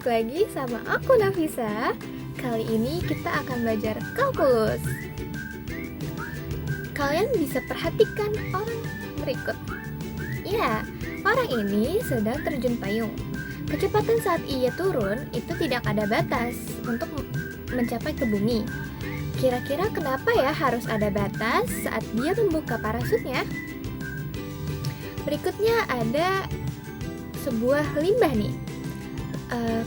balik lagi sama aku Nafisa. Kali ini kita akan belajar kalkulus. Kalian bisa perhatikan orang berikut. Ya, orang ini sedang terjun payung. Kecepatan saat ia turun itu tidak ada batas untuk mencapai ke bumi. Kira-kira kenapa ya harus ada batas saat dia membuka parasutnya? Berikutnya ada sebuah limbah nih.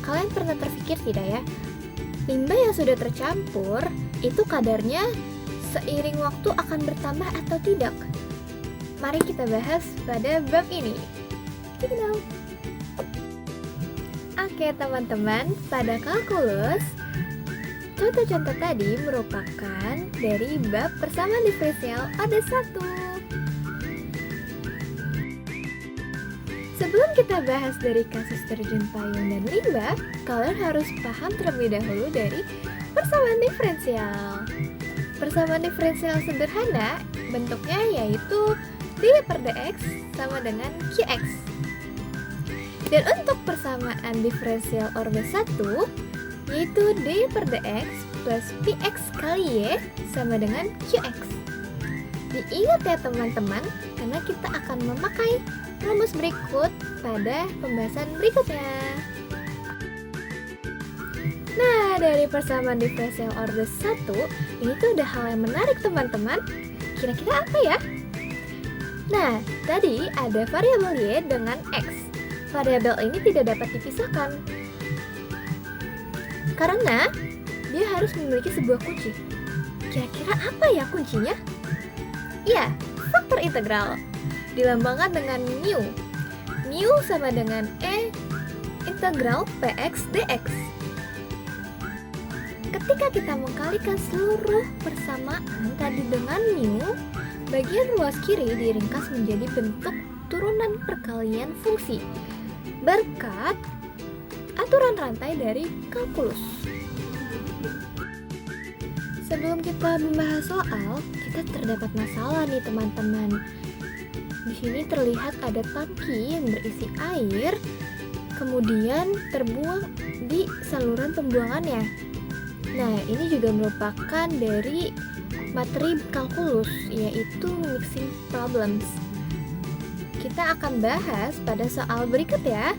Kalian pernah terpikir tidak ya? Limbah yang sudah tercampur itu kadarnya seiring waktu akan bertambah atau tidak? Mari kita bahas pada bab ini. Oke teman-teman, pada kalkulus contoh-contoh tadi merupakan dari bab persamaan diferensial order 1. Sebelum kita bahas dari kasus terjun payung dan limbah, kalian harus paham terlebih dahulu dari persamaan diferensial. Persamaan diferensial sederhana bentuknya yaitu d per dx sama dengan qx. Dan untuk persamaan diferensial order 1 yaitu d per dx plus px kali y sama dengan qx. Diingat ya teman-teman, karena kita akan memakai rumus berikut pada pembahasan berikutnya. Nah, dari persamaan diferensial order 1 ini tuh ada hal yang menarik teman-teman. Kira-kira apa ya? Nah, tadi ada variabel y dengan x. Variabel ini tidak dapat dipisahkan karena dia harus memiliki sebuah kunci. Kira-kira apa ya kuncinya? Ya, faktor integral dilambangkan dengan mu. Mu sama dengan E integral px dx. Ketika kita mengkalikan seluruh persamaan tadi dengan mu, bagian ruas kiri diringkas menjadi bentuk turunan perkalian fungsi berkat aturan rantai dari kalkulus. Sebelum kita membahas soal, kita terdapat masalah nih teman-teman. Di sini terlihat ada tangki yang berisi air, kemudian terbuang di saluran pembuangannya. Nah, ini juga merupakan dari materi kalkulus, yaitu mixing problems. Kita akan bahas pada soal berikut ya.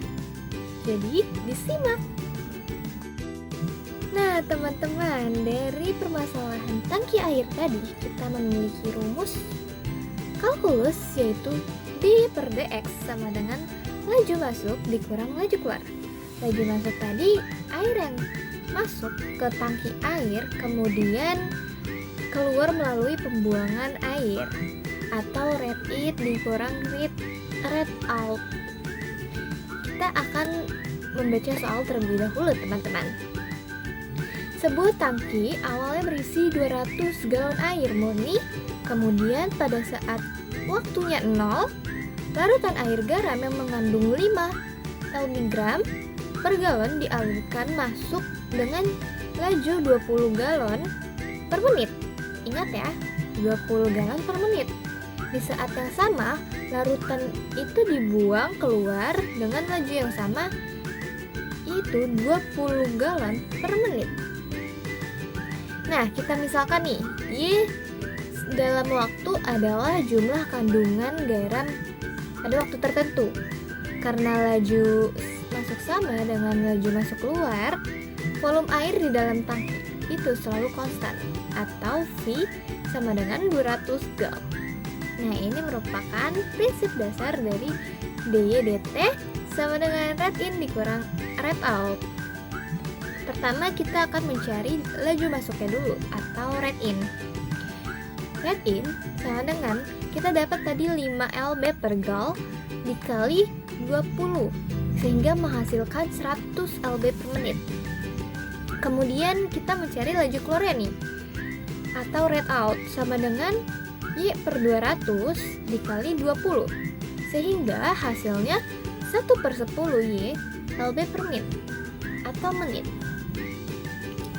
Jadi, disimak. Nah, teman-teman, dari permasalahan tangki air tadi, kita memiliki rumus kalkulus yaitu d per dx sama dengan laju masuk dikurang laju keluar. Laju masuk tadi air yang masuk ke tangki air kemudian keluar melalui pembuangan air, atau rate in dikurang rate out. Kita akan membaca soal terlebih dahulu teman-teman. Sebuah tangki awalnya berisi 200 galon air murni. Kemudian pada saat waktunya 0, larutan air garam yang mengandung 5 mg per galon dialirkan masuk dengan laju 20 galon per menit. Ingat ya, 20 galon per menit. Di saat yang sama, larutan itu dibuang keluar dengan laju yang sama, yaitu 20 galon per menit. Nah, kita misalkan nih, Y dalam waktu adalah jumlah kandungan garam pada waktu tertentu. Karena laju masuk sama dengan laju masuk keluar, volume air di dalam tangki itu selalu konstan, atau V sama dengan 200 gal. Nah, ini merupakan prinsip dasar dari dy dt sama dengan rate in dikurang rate out. Pertama, kita akan mencari laju masuknya dulu, atau rate in. Rate in sama dengan kita dapat tadi 5 lb per gal dikali 20 sehingga menghasilkan 100 lb per menit. Kemudian kita mencari laju keluarnya nih, atau rate out sama dengan Y per 200 dikali 20 sehingga hasilnya 1/10 Y lb per menit atau menit.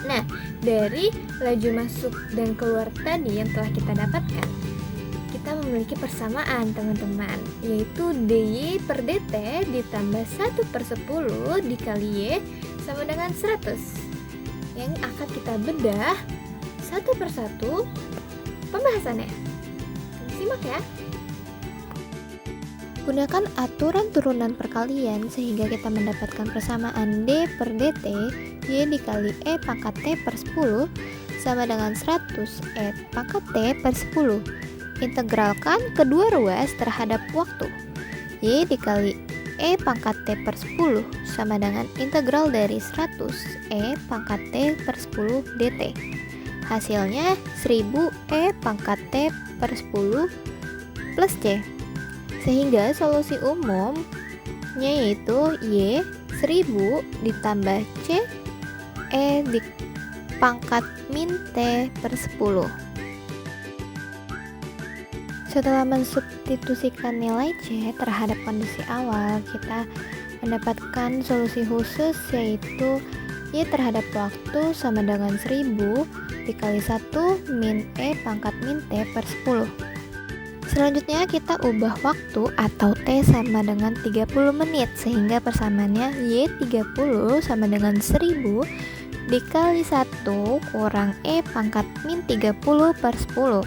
Nah, dari laju masuk dan keluar tadi yang telah kita dapatkan, kita memiliki persamaan teman-teman, yaitu dy per dt ditambah 1/10 dikali y sama dengan 100, yang akan kita bedah satu persatu pembahasannya. Simak ya. Gunakan aturan turunan perkalian sehingga kita mendapatkan persamaan D per DT Y dikali E pangkat T per 10 sama dengan 100 E pangkat T per 10. Integralkan kedua ruas terhadap waktu. Y dikali E pangkat T per 10 sama dengan integral dari 100 E pangkat T per 10 DT. Hasilnya 1000 E pangkat T per 10 plus C. Sehingga solusi umumnya yaitu Y 1000 ditambah C E di pangkat min T per 10. Setelah mensubstitusikan nilai C terhadap kondisi awal, kita mendapatkan solusi khusus yaitu Y terhadap waktu sama dengan 1000 dikali 1 min E pangkat min T per 10. Selanjutnya kita ubah waktu atau T sama dengan 30 menit sehingga persamaannya Y 30 sama dengan 1000 dikali 1 kurang E pangkat min 30 per 10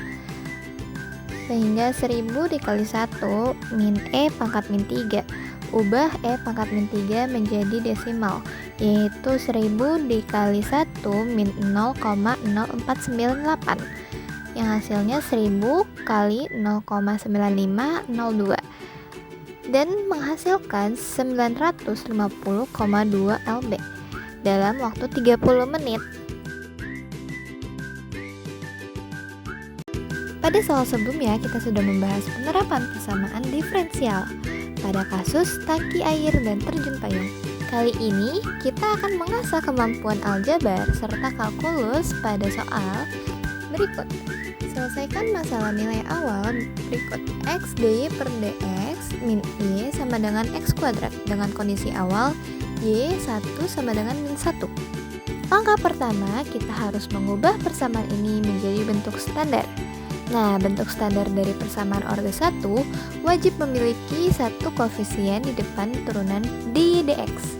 sehingga 1000 dikali 1 min E pangkat min 3. Ubah E pangkat min 3 menjadi desimal yaitu 1000 dikali 1 min 0,0498 yang hasilnya 1000 kali 0,9502 dan menghasilkan 950,2 lb dalam waktu 30 menit. Pada soal sebelumnya kita sudah membahas penerapan persamaan diferensial pada kasus tangki air dan terjun payung. Kali ini kita akan mengasah kemampuan aljabar serta kalkulus pada soal berikut. Selesaikan masalah nilai awal berikut. X dy per dx min y sama dengan x kuadrat dengan kondisi awal y 1 sama dengan min 1. Langkah pertama, kita harus mengubah persamaan ini menjadi bentuk standar. Nah, bentuk standar dari persamaan orde 1 wajib memiliki satu koefisien di depan turunan dy dx.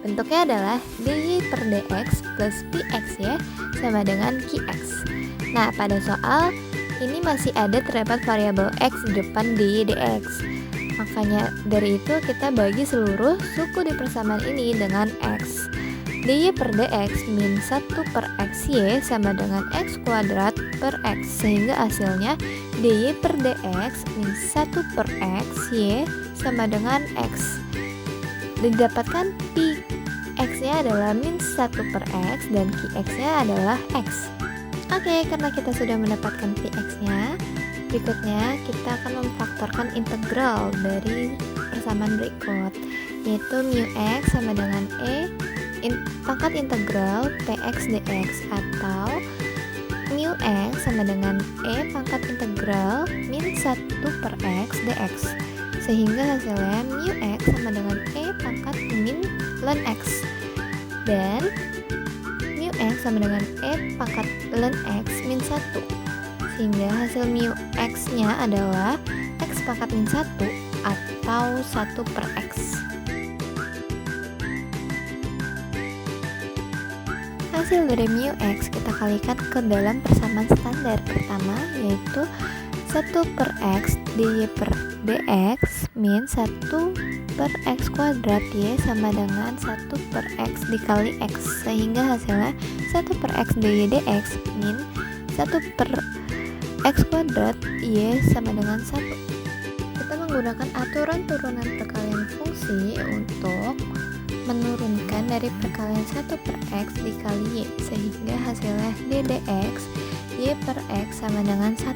Bentuknya adalah dy per dx plus pxy sama dengan qx. Nah, pada soal ini masih ada terdapat variabel x di depan dy dx. Makanya dari itu kita bagi seluruh suku di persamaan ini dengan x. Dy per dx min 1 per xy sama dengan x kuadrat per x sehingga hasilnya dy per dx min 1 per xy sama dengan x. Didapatkan pi x-nya adalah min 1 per x dan qx-nya adalah x. Oke, karena kita sudah mendapatkan px-nya, berikutnya kita akan memfaktorkan integral dari persamaan berikut, yaitu mu x sama dengan pangkat integral px dx atau mu x sama dengan pangkat integral min 1 per x dx, sehingga hasilnya mu x sama dengan pangkat min ln x dan mu x sama dengan pangkat ln x min 1 sehingga hasil mu x nya adalah x pangkat min 1 atau 1 per x. Hasil dari mu x kita kalikan ke dalam persamaan standar pertama yaitu 1 per x dy per dx min 1 per x kuadrat y sama dengan 1 per x dikali x sehingga hasilnya 1 per x dy dx min 1 per x kuadrat y sama dengan 1. Kita menggunakan aturan turunan perkalian fungsi untuk menurunkan dari perkalian 1 per x dikali y sehingga hasilnya d dx y per x sama dengan 1.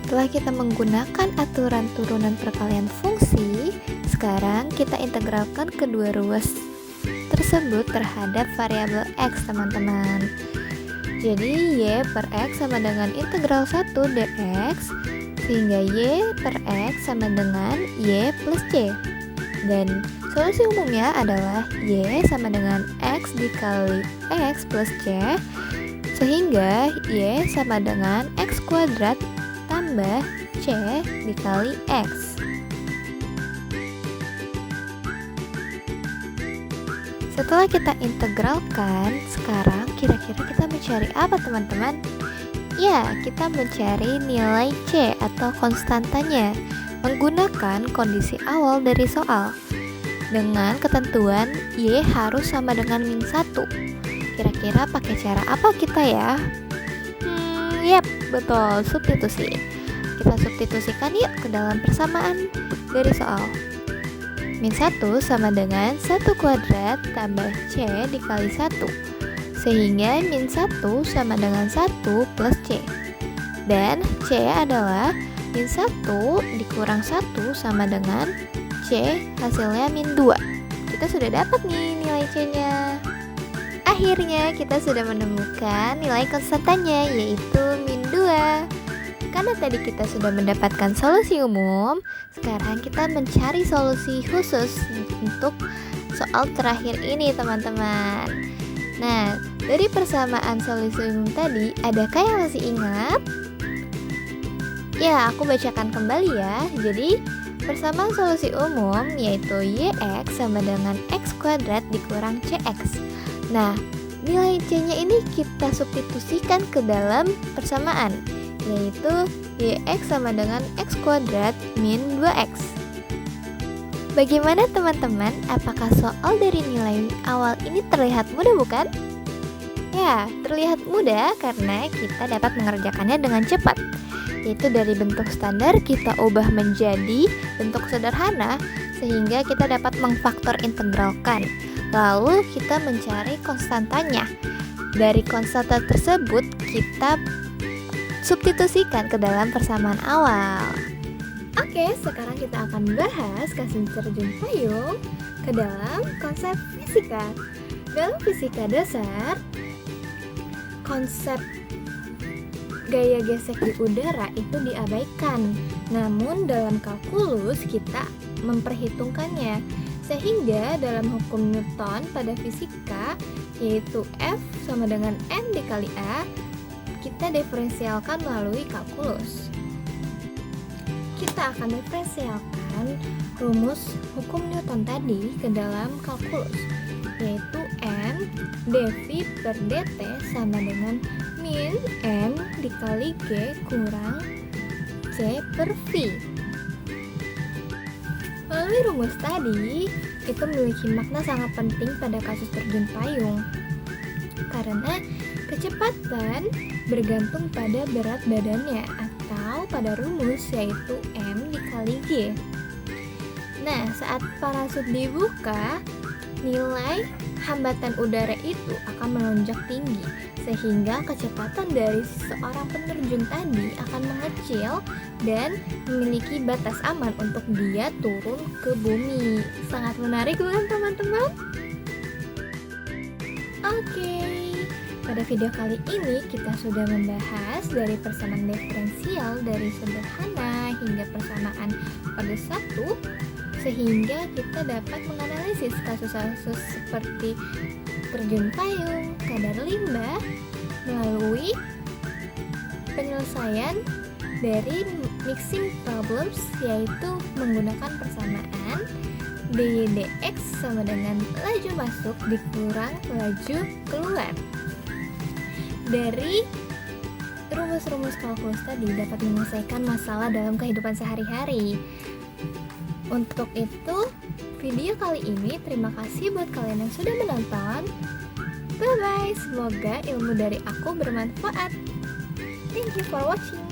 Setelah kita menggunakan aturan turunan perkalian fungsi, sekarang kita integralkan kedua ruas tersebut terhadap variabel x, teman-teman. Jadi y per x sama dengan integral 1 dx sehingga y per x sama dengan y plus c. Dan solusi umumnya adalah y sama dengan x dikali x plus c sehingga y sama dengan x kuadrat tambah c dikali x. Setelah kita integralkan, sekarang kira-kira kita mencari apa teman-teman? Ya, kita mencari nilai C atau konstantanya menggunakan kondisi awal dari soal dengan ketentuan Y harus sama dengan min 1. Kira-kira pakai cara apa kita ya? Yap, betul, substitusi. Kita substitusikan yuk ke dalam persamaan dari soal. Min 1 sama dengan 1 kuadrat tambah C dikali 1, sehingga min 1 sama dengan 1 plus C. Dan C adalah min 1 dikurang 1 sama dengan C, hasilnya min 2. Kita sudah dapat nih nilai C-nya. Akhirnya kita sudah menemukan nilai konstantanya, yaitu min 2. Karena tadi kita sudah mendapatkan solusi umum, sekarang kita mencari solusi khusus untuk soal terakhir ini teman-teman. Nah, dari persamaan solusi umum tadi, adakah yang masih ingat? Ya, aku bacakan kembali ya. Jadi, persamaan solusi umum yaitu YX sama dengan X kuadrat dikurang CX. Nah, nilai C-nya ini kita substitusikan ke dalam persamaan, yaitu YX sama dengan X kuadrat min 2X. Bagaimana teman-teman? Apakah soal dari nilai awal ini terlihat mudah bukan? Ya, terlihat mudah karena kita dapat mengerjakannya dengan cepat. Yaitu dari bentuk standar kita ubah menjadi bentuk sederhana sehingga kita dapat mengfaktor integralkan. Lalu kita mencari konstantanya. Dari konstanta tersebut kita substitusikan ke dalam persamaan awal. Oke, sekarang kita akan bahas kasus terjun payung ke dalam konsep fisika. Dalam fisika dasar, konsep gaya gesek di udara itu diabaikan. Namun dalam kalkulus kita memperhitungkannya. Sehingga dalam hukum Newton pada fisika, yaitu F sama dengan N dikali A, kita diferensialkan melalui kalkulus. Kita akan diferensialkan rumus hukum Newton tadi ke dalam kalkulus, yaitu M dV per dt sama dengan min M dikali G kurang C per V. Melalui rumus tadi, itu memiliki makna sangat penting pada kasus terjun payung, karena kecepatan bergantung pada berat badannya atau pada rumus yaitu M dikali G. Nah, saat parasut dibuka, nilai hambatan udara itu akan melonjak tinggi, sehingga kecepatan dari seorang penerjun tadi akan mengecil dan memiliki batas aman untuk dia turun ke bumi. Sangat menarik bukan teman-teman? Oke, pada video kali ini kita sudah membahas dari persamaan diferensial dari sederhana hingga persamaan pada satu, sehingga kita dapat menganalisis kasus-kasus seperti terjun payung, kadar limbah melalui penyelesaian dari mixing problems, yaitu menggunakan persamaan dydx sama dengan laju masuk dikurang laju keluar. Dari rumus-rumus kalkulus tadi dapat menyelesaikan masalah dalam kehidupan sehari-hari. Untuk itu, video kali ini terima kasih buat kalian yang sudah menonton. Bye-bye, semoga ilmu dari aku bermanfaat. Thank you for watching.